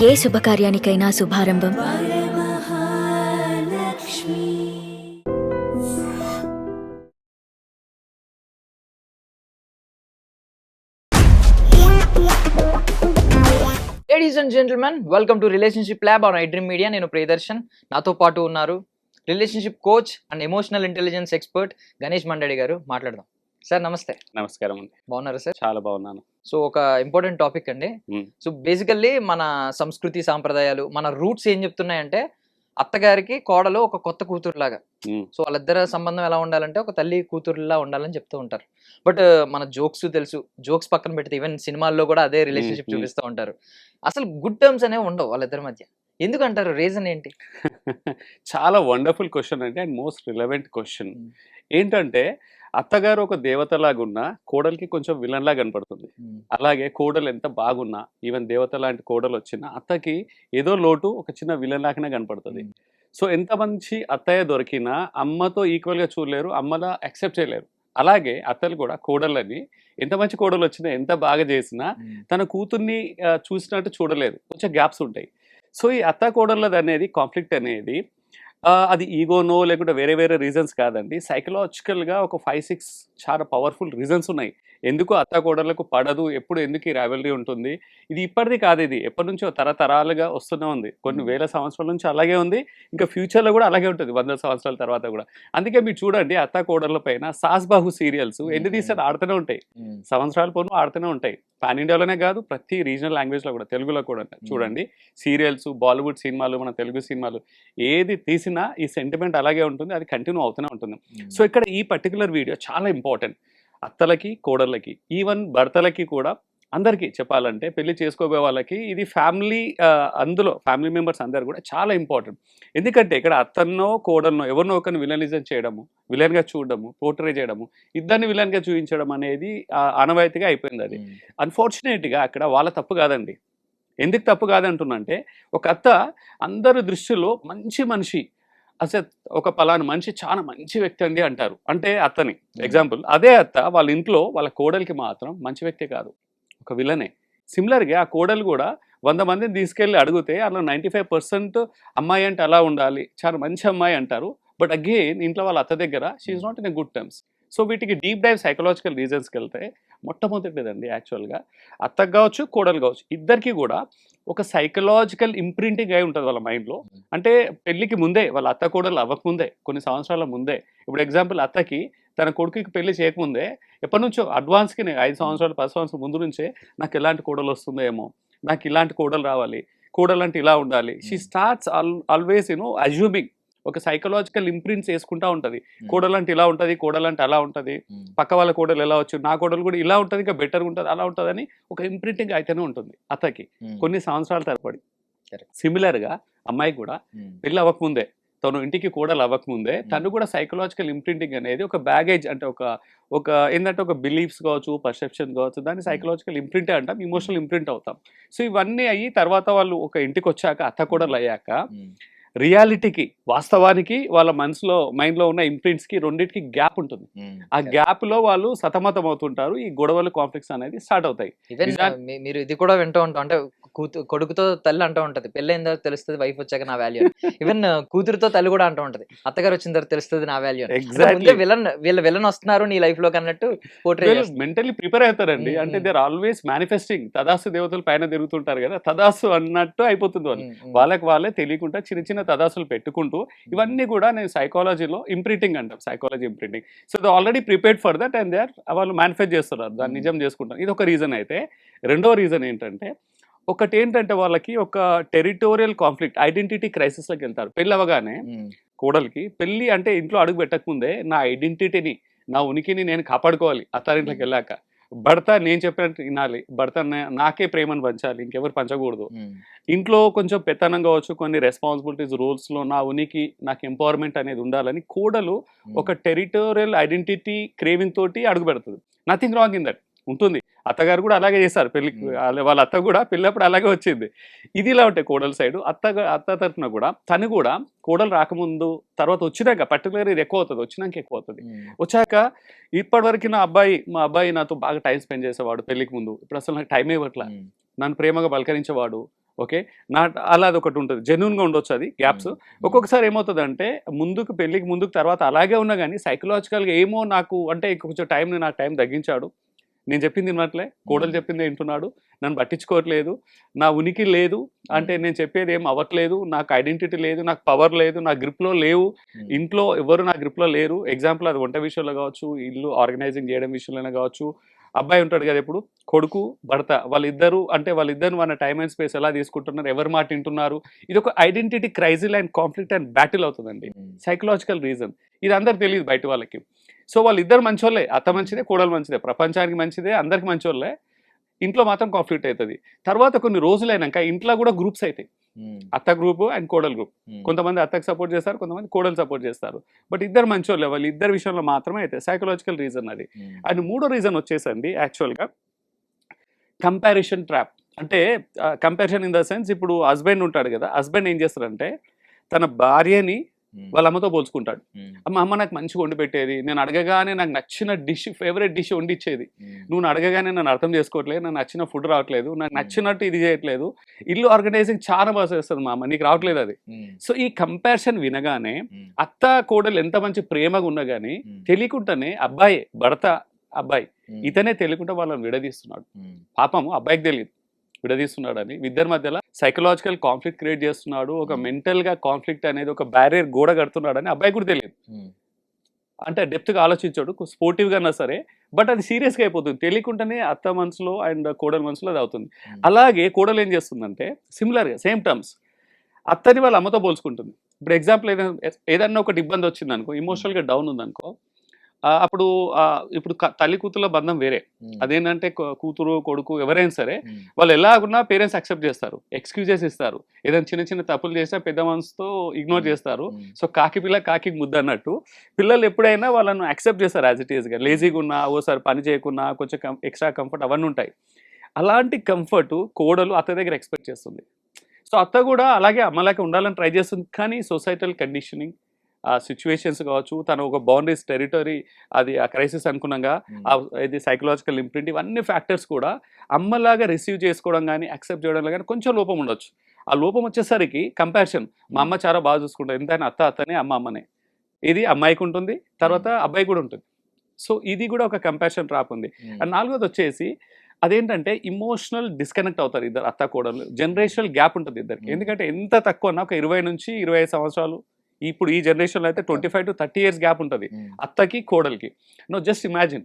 ఏ శుభకార్యానికైనా శుభారంభం ladies and gentlemen, welcome to relationship lab on iDream media. నేను ప్రియదర్శన్. నాతో పాటు ఉన్నారు relationship coach and emotional intelligence expert Ganesh Mandadi garu. మాట్లాడదాం. సార్ నమస్తే. నమస్కారం అండి. బాగున్నారా సార్? చాలా బాగున్నాను. సో ఒక ఇంపార్టెంట్ టాపిక్ అండి. సో బేసికల్లీ మన సంస్కృతి సాంప్రదాయాలు, మన రూట్స్ ఏం చెప్తున్నాయంటే అత్తగారికి కోడలు ఒక కొత్త కూతురులాగా. సో వాళ్ళిద్దరు సంబంధం ఎలా ఉండాలంటే ఒక తల్లి కూతురులా ఉండాలని చెప్తూ ఉంటారు. బట్ మన జోక్స్ తెలుసు, జోక్స్ పక్కన పెడితే ఈవెన్ సినిమాల్లో కూడా అదే రిలేషన్షిప్ చూపిస్తూ ఉంటారు. అసలు గుడ్ టర్మ్స్ అనేవి ఉండవు వాళ్ళిద్దరి మధ్య. ఎందుకంటారు? రీజన్ ఏంటి? చాలా వండర్ఫుల్ క్వశ్చన్ అండి, అండ్ మోస్ట్ రిలవెంట్ క్వశ్చన్. ఏంటంటే అత్తగారు ఒక దేవతలాగా ఉన్నా కోడలికి కొంచెం విలన్ లాగా కనపడుతుంది. అలాగే కోడలు ఎంత బాగున్నా, ఈవెన్ దేవత లాంటి కోడలు వచ్చినా అత్తకి ఏదో లోటు ఒక చిన్న విలన్ లాగానే కనపడుతుంది. సో ఎంత మంచి అత్తయ్య దొరికినా అమ్మతో ఈక్వల్గా చూడలేరు, అమ్మలా యాక్సెప్ట్ చేయలేరు. అలాగే అత్తలు కూడా కోడళ్ళని ఎంత మంచి కోడలు వచ్చినా, ఎంత బాగా చేసినా తన కూతుర్ని చూసినట్టు చూడలేరు, కొంచెం గ్యాప్స్ ఉంటాయి. సో ఈ అత్త కోడళ్ళది అనేది కాన్ఫ్లిక్ట్ అనేది అది ఈగోనో లేకుంటే వేరే వేరే రీజన్స్ కాదండి. సైకలాజికల్గా ఒక 5-6 చాలా పవర్ఫుల్ రీజన్స్ ఉన్నాయి ఎందుకు అత్త కోడళ్ళకు పడదు, ఎప్పుడు ఎందుకు ఈ రైవల్రీ ఉంటుంది. ఇది ఇప్పటిది కాదు, ఇది ఎప్పటి నుంచో తరతరాలుగా వస్తూనే ఉంది. కొన్ని వేల సంవత్సరాల నుంచి అలాగే ఉంది, ఇంకా ఫ్యూచర్లో కూడా అలాగే ఉంటుంది 100 సంవత్సరాల తర్వాత కూడా. అందుకే మీరు చూడండి అత్త కోడళ్ళ పైన సాస్ బాహు సీరియల్స్ ఎన్ని తీసారు ఆడుతూనే ఉంటాయి, సంవత్సరాల పోను ఆడుతూనే ఉంటాయి. పాన్ ఇండియాలోనే కాదు, ప్రతి రీజనల్ లాంగ్వేజ్లో కూడా, తెలుగులో కూడా చూడండి సీరియల్స్, బాలీవుడ్ సినిమాలు, మన తెలుగు సినిమాలు ఏది తీసినా ఈ సెంటిమెంట్ అలాగే ఉంటుంది, అది కంటిన్యూ అవుతూనే ఉంటుంది. సో ఇక్కడ ఈ పర్టికులర్ వీడియో చాలా ఇంపార్టెంట్ అత్తలకి కోడళ్ళకి, ఈవెన్ భర్తలకి కూడా, అందరికీ చెప్పాలంటే పెళ్లి చేసుకోబోయే వాళ్ళకి ఇది ఫ్యామిలీ, అందులో ఫ్యామిలీ మెంబర్స్ అందరు కూడా చాలా ఇంపార్టెంట్. ఎందుకంటే ఇక్కడ అత్తన్నో కోడలనో ఎవరినో ఒకరిని విలనిజం చేయడము, విలన్గా చూడడము, పోర్ట్రే చేయడము, ఇద్దరిని విలన్గా చూపించడం అనేది ఆనవాయితీగా అయిపోయింది. అది అన్ఫార్చునేట్గా అక్కడ వాళ్ళ తప్పు కాదండి. ఎందుకు తప్పు కాదంటున్నంటే ఒక అత్త అందరి దృష్టిలో మంచి మనిషి, అసలు ఒక పలానా మనిషి చాలా మంచి వ్యక్తి అండి అంటారు, అంటే అత్తని ఎగ్జాంపుల్. అదే అత్త వాళ్ళ ఇంట్లో వాళ్ళ కోడలికి మాత్రం మంచి వ్యక్తి కాదు, ఒక విలనే. సిమిలర్గా ఆ కోడలు కూడా 100 మందిని తీసుకెళ్ళి అడిగితే అందులో 95% అమ్మాయి అంటే అలా ఉండాలి, చాలా మంచి అమ్మాయి అంటారు. బట్ అగైన్ ఇంట్లో వాళ్ళ అత్త దగ్గర she's not in a good terms. So వీటికి డీప్ డైవ్ సైకలాజికల్ రీజన్స్కి వెళ్తే మొట్టమొదటిదండి యాక్చువల్గా అత్తకు కావచ్చు కోడలు కావచ్చు ఇద్దరికి కూడా ఒక సైకలాజికల్ ఇంప్రింటింగ్ అయి ఉంటుంది వాళ్ళ మైండ్లో. అంటే పెళ్ళికి ముందే, వాళ్ళ అత్త కోడలు అవ్వకముందే, కొన్ని సంవత్సరాల ముందే. ఇప్పుడు ఎగ్జాంపుల్ అత్తకి తన కొడుకుకి పెళ్లి చేయకముందే ఎప్పటి నుంచో అడ్వాన్స్కి 5 సంవత్సరాలు 10 సంవత్సరాల ముందు నుంచే నాకు ఎలాంటి కోడలు వస్తుందో ఏమో, నాకు ఇలాంటి కోడలు రావాలి, కోడలు అంటే ఇలా ఉండాలి. షీ స్టార్ట్స్ ఆల్వేస్ అజ్యూమింగ్, ఒక సైకలాజికల్ ఇంప్రింట్స్ వేసుకుంటా ఉంటుంది. కోడలు అంటే ఇలా ఉంటుంది, కోడలు అంటే అలా ఉంటుంది, పక్క వాళ్ళ కోడలు ఎలా వచ్చు, నా కోడలు కూడా ఇలా ఉంటుంది, ఇంకా బెటర్గా ఉంటుంది, అలా ఉంటుంది అని ఒక ఇంప్రింటింగ్ అయితేనే ఉంటుంది అత్తకి కొన్ని సంవత్సరాల తరబడి. సిమిలర్గా అమ్మాయి కూడా పెళ్ళి అవ్వకముందే, తను ఇంటికి కోడలు అవ్వకముందే తను కూడా సైకలాజికల్ ఇంప్రింటింగ్ అనేది ఒక బ్యాగేజ్, అంటే ఒక ఏంటంటే ఒక బిలీఫ్స్ కావచ్చు, పర్సెప్షన్ కావచ్చు, దాన్ని సైకలాజికల్ ఇంప్రింటే అంటాం, ఇమోషనల్ ఇంప్రింట్ అవుతాం. సో ఇవన్నీ అయ్యి తర్వాత వాళ్ళు ఒక ఇంటికి వచ్చాక, అత్త కోడలు అయ్యాక రియాలిటీకి, వాస్తవానికి వాళ్ళ మనసులో మైండ్లో ఉన్న ఇంప్రింట్స్కి రెండింటికి గ్యాప్ ఉంటుంది. ఆ గ్యాప్లో వాళ్ళు సతమతం అవుతుంటారు, ఈ గొడవలు కాన్ఫ్లిక్ట్స్ అనేది స్టార్ట్ అవుతాయి. మీరు ఇది కూడా వింటూ ఉంటాం, అంటే కొడుకుతో తల్లి అంటూ ఉంటది పెళ్ళైన తర్వాత తెలుస్తుంది వైఫ్ వచ్చాక నా వాల్యూ. ఈవెన్ కూతురుతో తల్లి కూడా అంటూ ఉంటది అత్తగారు వచ్చిన తర్వాత తెలుస్తుంది నా వాల్యూ. ఎగ్జాక్ట్లీ విలన్ వస్తున్నారు నీ లైఫ్ లో అన్నట్టు మెంటల్లీ ప్రిపేర్ అవుతారండి. అంటే దే ఆర్ ఆల్వేస్ మేనిఫెస్టింగ్, తదాసు దేవతలు పైన తిరుగుతుంటారు కదా, తదాసు అన్నట్టు అయిపోతుంది వాళ్ళు. వాళ్ళకి వాళ్ళే తెలియకుండా చిన్న చిన్న తదాసులు పెట్టుకుంటూ, ఇవన్నీ కూడా నేను సైకాలజీలో ఇంప్రింటింగ్ అంటాం, psychology imprinting. So they already prepared for that and they are వాళ్ళు మేనిఫెస్ట్ చేస్తున్నారు, దాన్ని నిజం చేసుకుంటారు. ఇది ఒక రీజన్ అయితే. రెండో రీజన్ ఏంటంటే, ఒకటి ఏంటంటే వాళ్ళకి ఒక టెరిటోరియల్ కాన్ఫ్లిక్ట్, ఐడెంటిటీ క్రైసిస్లోకి వెళ్తారు. పెళ్ళి అవ్వగానే కోడలికి, పెళ్ళి అంటే ఇంట్లో అడుగు పెట్టకముందే నా ఐడెంటిటీని, నా ఉనికిని నేను కాపాడుకోవాలి. అత్తారింట్లోకి వెళ్ళాక భర్త నేను చెప్పినట్టు వినాలి, భర్త నాకే ప్రేమను పంచాలి, ఇంకెవరు పంచకూడదు. ఇంట్లో కొంచెం పెత్తనం కావచ్చు, కొన్ని రెస్పాన్సిబిలిటీస్ రూల్స్లో నా ఉనికి, నాకు ఎంపవర్మెంట్ అనేది ఉండాలని కోడలు ఒక టెరిటోరియల్ ఐడెంటిటీ క్రేవింగ్ తోటి అడుగు పెడుతుంది. నథింగ్ రాంగ్ ఇన్ దట్ ఉంటుంది. అత్తగారు కూడా అలాగే చేస్తారు పెళ్ళికి, వాళ్ళ అత్త కూడా పెళ్ళప్పుడు అలాగే వచ్చింది. ఇది ఇలా ఉంటాయి కోడల సైడు. అత్త తరఫున కూడా తను కూడా కోడలు రాకముందు తర్వాత వచ్చినాక పర్టికులర్ ఇది ఎక్కువ అవుతుంది, వచ్చినాక ఎక్కువ అవుతుంది. వచ్చాక ఇప్పటివరకు మా అబ్బాయి నాతో బాగా టైం స్పెండ్ చేసేవాడు పెళ్ళికి ముందు, ఇప్పుడు అసలు నాకు టైం ఇవ్వట్లా, నన్ను ప్రేమగా పలకరించేవాడు, ఓకే, అలా అది ఒకటి ఉంటుంది, జెన్యున్గా ఉండొచ్చు అది గ్యాప్స్. ఒక్కొక్కసారి ఏమవుతుందంటే పెళ్ళికి ముందుకు తర్వాత అలాగే ఉన్నా కానీ సైకలాజికల్గా ఏమో నాకు అంటే కొంచెం నాకు టైం తగ్గించాడు, నేను చెప్పింది వినట్లే, కోడలు చెప్పింది వింటున్నాడు, నన్ను పట్టించుకోవట్లేదు, నా ఉనికి లేదు, అంటే నేను చెప్పేది ఏం అవ్వట్లేదు, నాకు ఐడెంటిటీ లేదు, నాకు పవర్ లేదు, నా గ్రిప్లో లేవు, ఇంట్లో ఎవరు నా గ్రిప్లో లేరు. ఎగ్జాంపుల్ అది వంట విషయంలో కావచ్చు, ఇల్లు ఆర్గనైజింగ్ చేయడం విషయంలోనే కావచ్చు. అబ్బాయి ఉంటాడు కదా, ఇప్పుడు కొడుకు భర్త వాళ్ళిద్దరు మన టైమ్ అండ్ స్పేస్ ఎలా తీసుకుంటున్నారు, ఎవరి మాట వింటున్నారు, ఇది ఒక identity crisis and conflict and battle అవుతుందండి. సైకలాజికల్ రీజన్ ఇది అందరికి తెలియదు బయట వాళ్ళకి. సో వాళ్ళిద్దరు మంచోళ్ళే, అత్త మంచిదే, కోడలు మంచిదే, ప్రపంచానికి మంచిదే, అందరికి మంచోళ్ళే, ఇంట్లో మాత్రం కాన్ఫ్లిక్ట్ అవుతుంది. తర్వాత కొన్ని రోజులైనాక ఇంట్లో కూడా గ్రూప్స్ అవుతాయి, అత్త గ్రూప్ అండ్ కోడలు గ్రూప్. కొంతమంది అత్తకు సపోర్ట్ చేస్తారు, కొంతమంది కోడలు సపోర్ట్ చేస్తారు, బట్ ఇద్దరు మంచోళ్ళే, వాళ్ళు ఇద్దరు విషయంలో మాత్రమే అయితే సైకలాజికల్ రీజన్ అది. అండ్ మూడో రీజన్ వచ్చేసండి యాక్చువల్గా కంపారిజన్ ట్రాప్. అంటే కంపారిజన్ ఇన్ ద సెన్స్, ఇప్పుడు హస్బెండ్ ఉంటాడు కదా, హస్బెండ్ ఏం చేస్తాడంటే తన భార్యని వాళ్ళ అమ్మతో పోల్చుకుంటాడు. అమ్మ నాకు మంచిగా వండి పెట్టేది, నేను అడగగానే నాకు నచ్చిన డిష్, ఫేవరెట్ డిష్ వండిచ్చేది, నువ్వు అడగగానే నన్ను అర్థం చేసుకోవట్లేదు, నాకు నచ్చిన ఫుడ్ రావట్లేదు, నాకు నచ్చినట్టు ఇది చేయట్లేదు, ఇల్లు ఆర్గనైజింగ్ చాలా బాగా చేస్తుంది మా అమ్మ, నీకు రావట్లేదు అది. సో ఈ కంపారిజన్ వినగానే అత్త కోడలు ఎంత మంచి ప్రేమగా ఉన్నా కానీ తెలియకుండానే అబ్బాయి ఇతనే తెలియకుండా వాళ్ళని విడదీస్తున్నాడు. పాపము అబ్బాయికి తెలియదు విడదీస్తున్నాడు అని, ఇద్దరి మధ్యలో సైకలాజికల్ కాన్ఫ్లిక్ట్ క్రియేట్ చేస్తున్నాడు, ఒక మెంటల్గా కాన్ఫ్లిక్ట్ అనేది ఒక బ్యారియర్ గోడ కడుతున్నాడు అని అబ్బాయి కూడా తెలియదు. అంటే డెప్త్గా ఆలోచించాడు, స్పోర్టివ్గా అన్నా సరే, బట్ అది సీరియస్గా అయిపోతుంది, తెలియకుండానే అత్త మనసులో అండ్ కోడల మనసులో అది అవుతుంది. అలాగే కోడలు ఏం చేస్తుందంటే సిమిలర్గా సేమ్ టర్మ్స్ అత్తని వాళ్ళ అమ్మతో పోల్చుకుంటుంది. ఇప్పుడు ఎగ్జాంపుల్ ఏదైనా ఒకటి ఇబ్బంది వచ్చింది అనుకో, ఇమోషనల్గా డౌన్ ఉందనుకో, అప్పుడు ఇప్పుడు తల్లి కూతుర్ల బంధం వేరే. అదేంటంటే కూతురు కొడుకు ఎవరైనా సరే వాళ్ళు ఎలాగున్నా పేరెంట్స్ యాక్సెప్ట్ చేస్తారు, ఎక్స్క్యూజెస్ ఇస్తారు, ఏదైనా చిన్న చిన్న తప్పులు చేసినా పెద్ద మనసుతో ఇగ్నోర్ చేస్తారు. సో కాకి పిల్ల కాకి ముద్ద అన్నట్టు పిల్లలు ఎప్పుడైనా వాళ్ళను యాక్సెప్ట్ చేస్తారు యాజ్ ఇట్ ఈస్గా, లేజీగా ఉన్నా, ఓసారి పని చేయకున్నా, కొంచెం ఎక్స్ట్రా కంఫర్ట్ అవన్నీ ఉంటాయి. అలాంటి కంఫర్ట్ కోడలు అత్త దగ్గర ఎక్స్పెక్ట్ చేస్తుంది. సో అత్త కూడా అలాగే అమ్మలాగే ఉండాలని ట్రై చేస్తుంది, కానీ సొసైటల్ కండిషనింగ్, ఆ సిచ్యువేషన్స్ కావచ్చు, తను ఒక బౌండరీస్ టెరిటరీ, అది ఆ క్రైసిస్ అనుకున్నాగా, ఇది సైకలాజికల్ ఇంప్రింట్, ఇవన్నీ ఫ్యాక్టర్స్ కూడా అమ్మలాగా రిసీవ్ చేసుకోవడం కానీ యాక్సెప్ట్ చేయడం కానీ కొంచెం లోపం ఉండొచ్చు. ఆ లోపం వచ్చేసరికి కంపారిజన్, మా అమ్మ చాలా బాగా చూసుకుంటారు, ఎంతైనా అత్తనే అమ్మనే, ఇది అమ్మాయికి ఉంటుంది, తర్వాత అబ్బాయి కూడా ఉంటుంది. సో ఇది కూడా ఒక కంపారిజన్ ట్రాప్ ఉంది. అండ్ నాలుగోది వచ్చేసి అదేంటంటే ఇమోషనల్ డిస్కనెక్ట్ అవుతారు ఇద్దరు అత్త కోడలు, జనరేషనల్ గ్యాప్ ఉంటుంది ఇద్దరికి. ఎందుకంటే ఎంత తక్కువ అన్న ఒక 20 నుంచి 25 సంవత్సరాలు, ఇప్పుడు ఈ జనరేషన్లో అయితే 25 to 30 years గ్యాప్ ఉంటుంది అత్తకి కోడలికి. నో జస్ట్ ఇమాజిన్,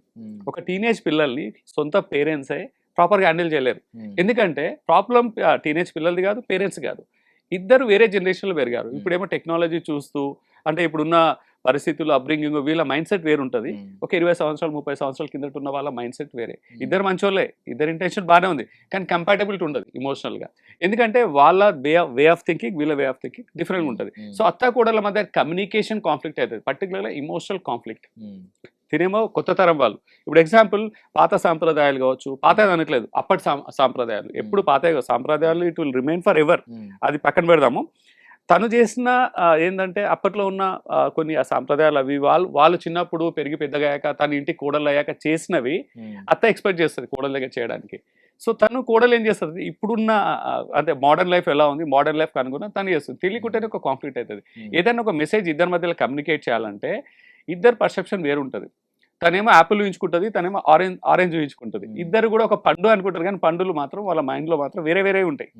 ఒక టీనేజ్ పిల్లల్ని సొంత పేరెంట్సే ప్రాపర్గా హ్యాండిల్ చేయలేరు. ఎందుకంటే ప్రాబ్లం టీనేజ్ పిల్లలది కాదు, పేరెంట్స్ కాదు, ఇద్దరు వేరే జనరేషన్లో పెరిగారు. ఇప్పుడేమో టెక్నాలజీ చూస్తూ, అంటే ఇప్పుడున్న పరిస్థితులు, అప్బ్రింగింగ్, వీళ్ళ మైండ్ సెట్ వేరు ఉంటుంది. ఒక 20 సంవత్సరాలు 30 సంవత్సరాల కిందట ఉన్న వాళ్ళ మైండ్ సెట్ వేరే. ఇద్దరు మంచోళ్ళే, ఇద్దరు ఇంటెన్షన్ బాగానే ఉంది, కానీ కంపాటబిలిటీ ఉండదు ఇమోషనల్గా. ఎందుకంటే వాళ్ళ వే ఆఫ్ థింకింగ్, వీళ్ళ వే ఆఫ్ థింకింగ్ డిఫరెంట్గా ఉంటుంది. సో అత్త కోడల మధ్య కమ్యూనికేషన్ కాన్ఫ్లిక్ట్ అవుతుంది, పర్టికులర్గా ఇమోషనల్ కాన్ఫ్లిక్ట్. తినేమో కొత్త తరం వాళ్ళు, ఇప్పుడు ఎగ్జాంపుల్ పాత సాంప్రదాయాలు కావచ్చు, పాత అనట్లేదు, అప్పటి సాంప్రదాయాలు ఎప్పుడు పాత సాంప్రదాయాలు, it will remain for ever, అది పక్కన పెడదాము. తను చేసిన ఏంటంటే అప్పట్లో ఉన్న కొన్ని సాంప్రదాయాలు, అవి వాళ్ళు చిన్నప్పుడు పెరిగి పెద్దగయ్యాక తన ఇంటికి కోడలు అయ్యాక చేసినవి అత్త ఎక్స్పెక్ట్ చేస్తుంది కోడల దగ్గర చేయడానికి. సో తను కోడలు ఏం చేస్తుంది, ఇప్పుడున్న అంటే మోడర్న్ లైఫ్ ఎలా ఉంది, మోడర్న్ లైఫ్ కనుగొని తను చేస్తుంది, తెలియకుండానే ఒక కాన్ఫ్లిక్ట్ అవుతుంది. ఏదైనా ఒక మెసేజ్ ఇద్దరి మధ్యలో కమ్యూనికేట్ చేయాలంటే ఇద్దరు పర్సెప్షన్ వేరు ఉంటుంది. తనేమో యాపిల్ ఊహించుకుంటుంది, తనేమో ఆరెంజ్ ఊహించుకుంటుంది. ఇద్దరు కూడా ఒక పండు అనుకుంటారు, కానీ పండులు మాత్రం వాళ్ళ మైండ్లో మాత్రం వేరే ఉంటాయి.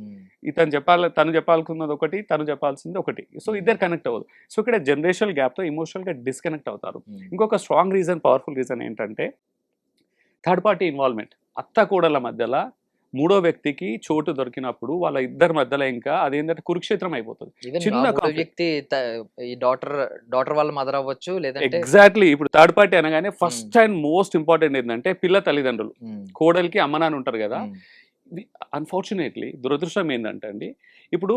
తను చెప్పాల్సింది ఒకటి, తను చెప్పాల్సింది ఒకటి. సో ఇద్దరు కనెక్ట్ అవ్వదు. సో ఇక్కడ జనరేషనల్ గ్యాప్తో ఇమోషనల్గా డిస్కనెక్ట్ అవుతారు. ఇంకొక స్ట్రాంగ్ రీజన్, పవర్ఫుల్ రీజన్ ఏంటంటే థర్డ్ పార్టీ ఇన్వాల్వ్మెంట్. అత్త కోడల మధ్యలో మూడో వ్యక్తికి చోటు దొరికినప్పుడు వాళ్ళ ఇద్దరి మధ్యలో ఇంకా అదేంటంటే కురుక్షేత్రం అయిపోతుంది. చిన్న వ్యక్తి ఈ డాటర్ వాళ్ళ మదర్ అవ్వచ్చు, లేదంటే ఎగ్జాక్ట్లీ. ఇప్పుడు థర్డ్ పార్టీ అనగానే ఫస్ట్ అండ్ మోస్ట్ ఇంపార్టెంట్ ఏంటంటే పిల్ల తల్లిదండ్రులు, కోడలికి అమ్మ నాన్న ఉంటారు కదా. అన్ఫార్చునేట్లీ దురదృష్టం ఏంటంటే అండి, ఇప్పుడు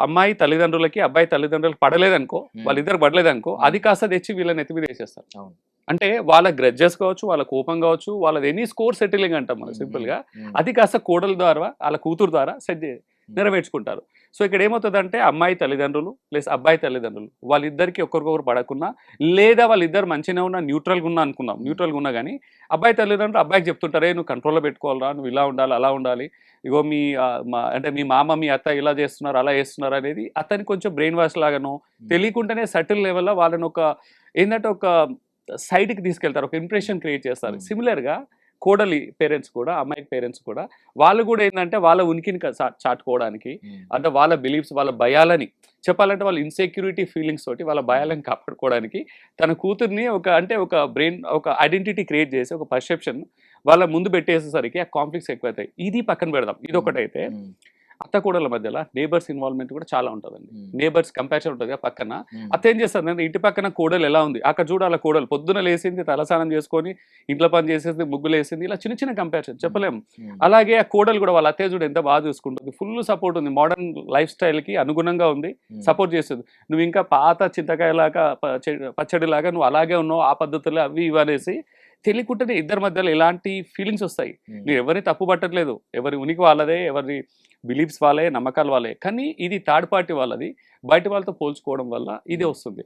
అమ్మాయి తల్లిదండ్రులకి అబ్బాయి తల్లిదండ్రులకు పడలేదనుకో, వాళ్ళిద్దరు పడలేదనుకో, అది కాస్త తెచ్చి వీళ్ళని ఎత్తి మీద వేసేస్తారు. అంటే వాళ్ళ గ్రెడ్జెస్ కావచ్చు, వాళ్ళ కోపం కావచ్చు, వాళ్ళది ఎనీ స్కోర్ సెటిలింగ్ అంటాం మనం సింపుల్ గా, అది కాస్త కోడల ద్వారా వాళ్ళ కూతురు ద్వారా నెరవేర్చుకుంటారు. సో ఇక్కడ ఏమవుతుందంటే అమ్మాయి తల్లిదండ్రులు ప్లస్ అబ్బాయి తల్లిదండ్రులు వాళ్ళిద్దరికి ఒకరికొకరు పడకున్నా, లేదా వాళ్ళిద్దరు మంచిగా ఉన్నా న్యూట్రల్గా ఉన్నా అనుకుందాం, న్యూట్రల్గా ఉన్నా కానీ అబ్బాయి తల్లిదండ్రులు అబ్బాయికి చెప్తుంటారే నువ్వు కంట్రోల్లో పెట్టుకోవాలరా, నువ్వు ఇలా ఉండాలి అలా ఉండాలి, ఇగో మీ అంటే మీ మామ మీ అత్త ఇలా చేస్తున్నారు అలా చేస్తున్నారు అనేది అతనికి కొంచెం బ్రెయిన్ వాష్ లాగానో తెలియకుండానే సటిల్ లెవెల్లో వాళ్ళని ఒక ఏంటంటే ఒక సైడ్కి తీసుకెళ్తారు, ఒక ఇంప్రెషన్ క్రియేట్ చేస్తారు. సిమిలర్గా కోడలి పేరెంట్స్ కూడా, అమ్మాయి పేరెంట్స్ కూడా వాళ్ళు కూడా ఏంటంటే వాళ్ళ ఉనికిని చాటుకోవడానికి, అంటే వాళ్ళ బిలీఫ్స్ వాళ్ళ భయాలని చెప్పాలంటే వాళ్ళ ఇన్సెక్యూరిటీ ఫీలింగ్స్ తోటి వాళ్ళ భయాలను కాపాడుకోవడానికి తన కూతుర్ని ఒక బ్రెయిన్ ఒక ఐడెంటిటీ క్రియేట్ చేసి ఒక పర్సెప్షన్ వాళ్ళ ముందు పెట్టేసేసరికి ఆ కాన్ఫ్లిక్ట్స్ ఎక్కువైతాయి. ఇది పక్కన పెడదాం, ఇది ఒకటైతే అత్త కోడల మధ్యలో నేబర్స్ ఇన్వాల్వ్మెంట్ కూడా చాలా ఉంటుందండి. నేబర్స్ కంపారిజన్ ఉంటుంది పక్కన. అత్త ఏం చేస్తుంది, ఇంటి పక్కన కోడలు ఎలా ఉంది అక్కడ చూడాలి, కోడలు పొద్దున లేసింది తలస్నానం చేసుకొని ఇంట్లో పని చేసేది ముగ్గులు వేసింది, ఇలా చిన్న చిన్న కంపారిజన్ చెప్పలేము. అలాగే ఆ కోడలు కూడా వాళ్ళ అత్తయ్య చూడు ఎంత బాగా చూసుకుంటుంది, ఫుల్ సపోర్ట్ ఉంది, మోడర్న్ లైఫ్ స్టైల్కి అనుగుణంగా ఉంది, సపోర్ట్ చేస్తుంది. నువ్వు ఇంకా పాత చింతకాయలాగా పచ్చడిలాగా నువ్వు అలాగే ఉన్నావు, ఆ పద్ధతులు అవి ఇవి అనేసి తెలియకుండానే ఇద్దరి మధ్యలో ఎలాంటి ఫీలింగ్స్ వస్తాయి. నేను ఎవరిని తప్పు పట్టట్లేదు, ఎవరి ఉనికి వాళ్ళదే, ఎవరి బిలీఫ్స్ వాళ్ళే, నమ్మకాలు వాళ్ళే, కానీ ఇది థర్డ్ పార్టీ వాళ్ళది, బయట వాళ్ళతో పోల్చుకోవడం వల్ల ఇదే వస్తుంది.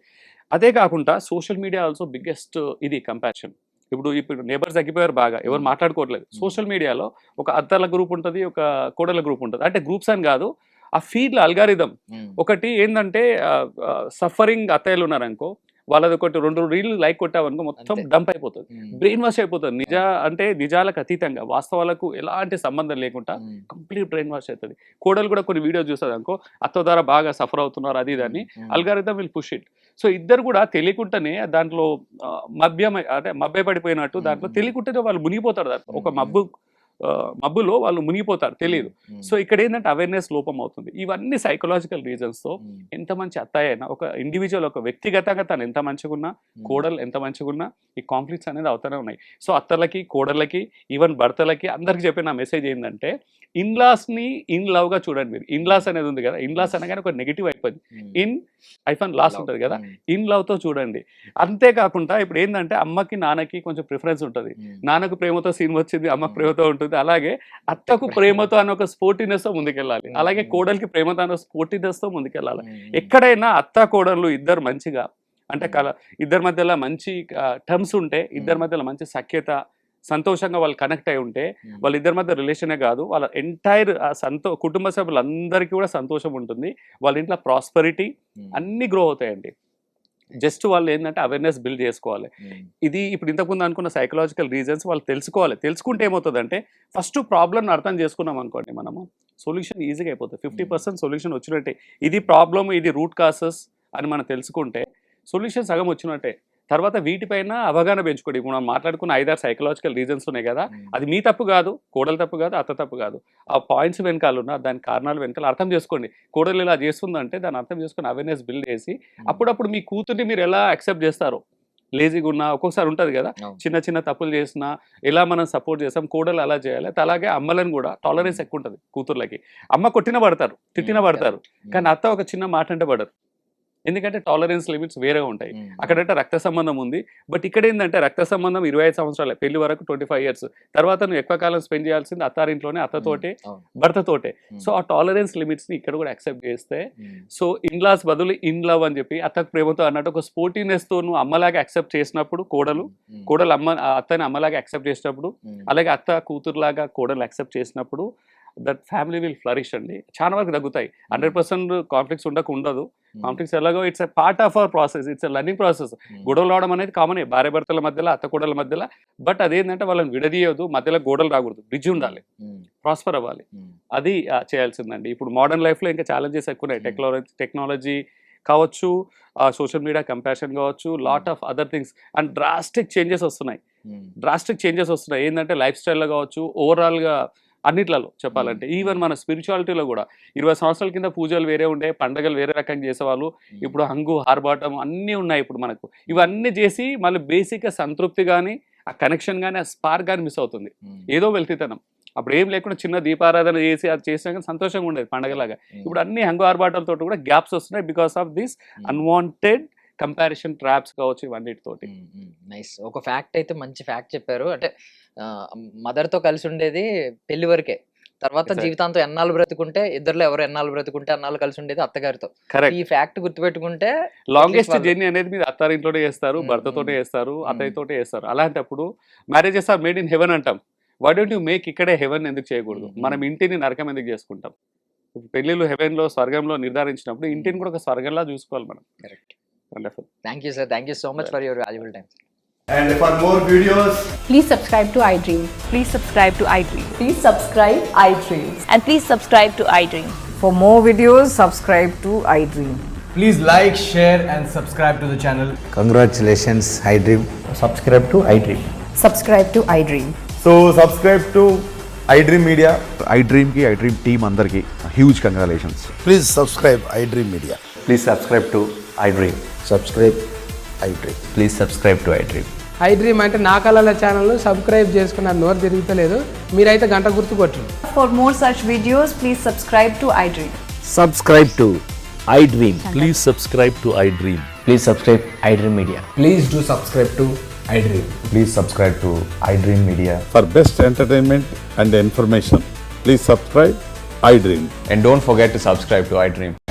అదే కాకుండా సోషల్ మీడియా ఆల్సో బిగ్గెస్ట్ ఇది కంపారిజన్. ఇప్పుడు నేబర్స్ తగ్గిపోయారు బాగా, ఎవరు మాట్లాడుకోవట్లేదు. సోషల్ మీడియాలో ఒక అత్తల గ్రూప్ ఉంటుంది, ఒక కోడల గ్రూప్ ఉంటుంది. అంటే గ్రూప్స్ అని కాదు, ఆ ఫీడ్ల అల్గారిథం ఒకటి ఏంటంటే సఫరింగ్ అత్తయ్యలు ఉన్నారనుకో, వాళ్ళది ఒకటి 2 రీళ్లు లైక్ కొట్టావనుకో మొత్తం డంప్ అయిపోతుంది, బ్రెయిన్ వాష్ అయిపోతుంది. నిజాలకు అతీతంగా వాస్తవాలకు ఎలాంటి సంబంధం లేకుండా కంప్లీట్ బ్రెయిన్ వాష్ అవుతుంది. కోడలు కూడా కొన్ని వీడియోస్ చూస్తుంది అనుకో, అత్త ద్వారా బాగా సఫర్ అవుతున్నారు అది దాన్ని algorithm will push it. So ఇద్దరు కూడా తెలియకుండానే దాంట్లో మభ్యపడిపోయినట్టు దాంట్లో తెలియకుండానే వాళ్ళు మునిగిపోతారు. దాంట్లో ఒక మబ్బులో వాళ్ళు మునిగిపోతారు, తెలియదు. సో ఇక్కడ ఏంటంటే అవేర్నెస్ లోపం అవుతుంది. ఇవన్నీ సైకలాజికల్ రీజన్స్తో ఎంత మంచి అత్తయ్య అయినా, ఒక ఇండివిజువల్ ఒక వ్యక్తిగతంగా తను ఎంత మంచిగున్నా, కోడలు ఎంత మంచిగున్నా, ఈ కాన్ఫ్లిక్ట్స్ అనేది అవుతూనే ఉన్నాయి. సో అత్తలకి, కోడళ్ళకి, ఈవెన్ భర్తలకి అందరికి చెప్పిన మెసేజ్ ఏంటంటే ఇన్లాస్ని ఇన్ లవ్గా చూడండి. మీరు ఇన్లాస్ అనేది ఉంది కదా, ఇన్లాస్ అనగానే ఒక నెగిటివ్ అయిపోయింది, ఇన్ ఐఫన్ లాస్ ఉంటుంది కదా, ఇన్ లవ్తో చూడండి. అంతేకాకుండా ఇప్పుడు ఏంటంటే అమ్మకి నాన్నకి కొంచెం ప్రిఫరెన్స్ ఉంటుంది. నాన్నకు ప్రేమతో సీన్ వచ్చింది, అమ్మకు ప్రేమతో ఉంటుంది. అలాగే అత్తకు ప్రేమతో అనే ఒక స్పోర్టినెస్ తో ముందుకెళ్ళాలి, అలాగే కోడలికి ప్రేమతో అనే స్పోర్టినెస్ తో ముందుకెళ్ళాలి. ఎక్కడైనా అత్త కోడళ్ళు ఇద్దరు మంచిగా అంటే ఇద్దరి మధ్యలో మంచి టర్మ్స్ ఉంటే, ఇద్దరి మధ్యలో మంచి సఖ్యత, సంతోషంగా వాళ్ళు కనెక్ట్ అయి ఉంటే, వాళ్ళిద్దరి మధ్య రిలేషనే కాదు వాళ్ళ ఎంటైర్ కుటుంబ సభ్యులందరికీ కూడా సంతోషం ఉంటుంది. వాళ్ళ ఇంట్లో ప్రాస్పరిటీ అన్ని గ్రో అవుతాయండి. జస్ట్ వాళ్ళు ఏంటంటే అవేర్నెస్ బిల్డ్ చేసుకోవాలి. ఇది ఇప్పుడు ఇంతకుముందు అనుకున్న సైకలాజికల్ రీజన్స్ వాళ్ళు తెలుసుకోవాలి. తెలుసుకుంటే ఏమవుతుందంటే ఫస్ట్ ప్రాబ్లమ్ని అర్థం చేసుకున్నాం అనుకోండి, మనము సొల్యూషన్ ఈజీగా అయిపోతుంది. 50% సొల్యూషన్ వచ్చినట్టే. ఇది ప్రాబ్లమ్, ఇది రూట్ కాసెస్ అని మనం తెలుసుకుంటే సొల్యూషన్ సగం వచ్చినట్టే. తర్వాత వీటిపైన అవగాహన పెంచుకోండి. ఇప్పుడు మనం మాట్లాడుకున్న 5-6 సైకలాజికల్ రీజన్స్ ఉన్నాయి కదా, అది మీ తప్పు కాదు, కోడలు తప్పు కాదు, అత్త తప్పు కాదు. ఆ పాయింట్స్ వెనకాల ఉన్న దాని కారణాలు వెనకాల అర్థం చేసుకోండి. కోడలు ఇలా చేస్తుందంటే దాన్ని అర్థం చేసుకుని అవేర్నెస్ బిల్డ్ చేసి అప్పుడప్పుడు మీ కూతుర్ని మీరు ఎలా యాక్సెప్ట్ చేస్తారో, లేజీగా ఉన్నా ఒక్కొక్కసారి ఉంటుంది కదా, చిన్న చిన్న తప్పులు చేసినా ఎలా మనం సపోర్ట్ చేస్తాం, కోడలు అలా చేయాలి. అలాగే అమ్మలను కూడా టాలరెన్స్ ఎక్కువ ఉంటుంది కూతుర్లకి. అమ్మ కొట్టిన పడతారు, తిట్టిన పడతారు, కానీ అత్త ఒక చిన్న మాట అంటే పడరు. ఎందుకంటే టాలరెన్స్ లిమిట్స్ వేరేగా ఉంటాయి. అక్కడంటే రక్త సంబంధం ఉంది, బట్ ఇక్కడ ఏంటంటే రక్త సంబంధం 25 సంవత్సరాలే, పెళ్లి వరకు 25 years. తర్వాత నువ్వు ఎక్కువ కాలం స్పెండ్ చేయాల్సింది అత్తారింట్లోనే, అత్తతోటే, భర్తతోటే. సో ఆ టాలరెన్స్ లిమిట్స్ని ఇక్కడ కూడా యాక్సెప్ట్ చేస్తే, సో ఇన్లాస్ బదులు ఇన్ లవ్ అని చెప్పి అత్తకు ప్రేమతో అన్నట్టు ఒక స్పోర్టీనెస్తో నువ్వు అమ్మలాగా యాక్సెప్ట్ చేసినప్పుడు, కోడలు అత్తని అమ్మలాగా యాక్సెప్ట్ చేసినప్పుడు, అలాగే అత్త కూతురులాగా కోడలు యాక్సెప్ట్ చేసినప్పుడు దట్ ఫ్యామిలీ విల్ ఫ్లరిష్ అండి. చాలా వరకు తగ్గుతాయి. 100% కాన్ఫ్లిక్ట్స్ ఉండదు. కాన్ఫ్లిక్ట్స్ ఎలాగో it's a part of our process, it's a learning process. గొడవలు రావడం అనేది కామనే భార్య భర్తల మధ్యలో, అత్త కోడల మధ్యలో. బట్ అదేంటంటే వాళ్ళని విడదీయదు, మధ్యలో గోడలు రాకూడదు, బ్రిడ్జ్ ఉండాలి, ప్రాస్పర్ అవ్వాలి. అది చేయాల్సిందండి. ఇప్పుడు మోడర్న్ లైఫ్లో ఇంకా ఛాలెంజెస్ ఎక్కువ ఉన్నాయి. టెక్నాలజీ కావచ్చు, సోషల్ మీడియా కంపారిజన్ కావచ్చు, lot of other things and drastic changes వస్తున్నాయి. ఏంటంటే లైఫ్ స్టైల్లో కావచ్చు, ఓవరాల్గా అన్నిట్లలో చెప్పాలంటే. ఈవెన్ మన స్పిరిచువాలిటీలో కూడా 20 సంవత్సరాల కింద పూజలు వేరే ఉండే, పండగలు వేరే రకంగా చేసేవాళ్ళు. ఇప్పుడు హంగు హార్బాటం అన్నీ ఉన్నాయి ఇప్పుడు మనకు. ఇవన్నీ చేసి మళ్ళీ బేసిక్గా సంతృప్తి కానీ, ఆ కనెక్షన్ కానీ, ఆ స్పార్క్ కానీ మిస్ అవుతుంది. ఏదో వెళ్తితనం. అప్పుడు ఏం లేకుండా చిన్న దీపారాధన చేసి అది చేసినా కానీ సంతోషంగా ఉండేది పండగలాగా. ఇప్పుడు అన్ని హంగు హార్బాటలతో కూడా గ్యాప్స్ వస్తున్నాయి because of this unwanted comparison traps కావచ్చు, ఇవన్నిటితోటి. నైస్. ఒక ఫ్యాక్ట్ అయితే మంచి ఫ్యాక్ట్ చెప్పారు. అంటే మదర్తో కలిసి ఉండేది పెళ్లి వరకే, తర్వాత Exactly. జీవితాంతం ఎన్నాళ్ళు బ్రతుకుంటే ఇద్దరులో ఎవరు ఎన్నాళ్ళు బ్రతుకుంటే అన్నాళ్ళు కలిసి ఉండేది అత్తగారితో. కరెక్ట్. ఈ ఫ్యాక్ట్ గుర్తుపెట్టుకుంటే లాంగెస్ట్ వాళ్ళు- జర్నీ అనేది మీరు అత్తారింట్లోనే చేస్తారు, భర్తతోనే చేస్తారు, అత్తయ్యతోటే చేస్తారు. అలాంటప్పుడు marriages are made in heaven అంటాం. వై డోంట్ యూ మేక్ ఇక్కడే హెవెన్ ఎందుకు చేయకూడదు? మనం ఇంటిని నరకం ఎందుకు చేసుకుంటాం? పెళ్ళిళ్ళు హెవెన్ లో స్వర్గంలో నిర్ధారించినప్పుడు ఇంటిని కూడా ఒక స్వర్గంలా చూసుకోవాలి మనం. Correct. Wonderful. Thank you sir, thank you so much for your valuable time. And for more videos, Please subscribe to iDream. Please subscribe to iDream. Please subscribe iDream. And please subscribe to iDream. For more videos, subscribe to iDream. please like, share, and subscribe to the channel. Congratulations, iDream. Subscribe to iDream. Subscribe to iDream. So subscribe to iDream Media. iDream ki iDream team andarki huge congratulations. Please subscribe iDream Media. Please subscribe to iDream. Subscribe iDream. Please subscribe to iDream. iDream అంటే నా కళల ఛానల్ను subscribe చేసుకున్నారు, నోరు తిరుగుతలేదు. మీరైతే గంట గుర్తు కొట్టండి. For more such videos, please subscribe to iDream. Subscribe to iDream. Please subscribe to iDream. Please subscribe iDream Media. Please do subscribe to iDream. Please subscribe to iDream Media. For best entertainment and information, please subscribe iDream. And don't forget to subscribe to iDream.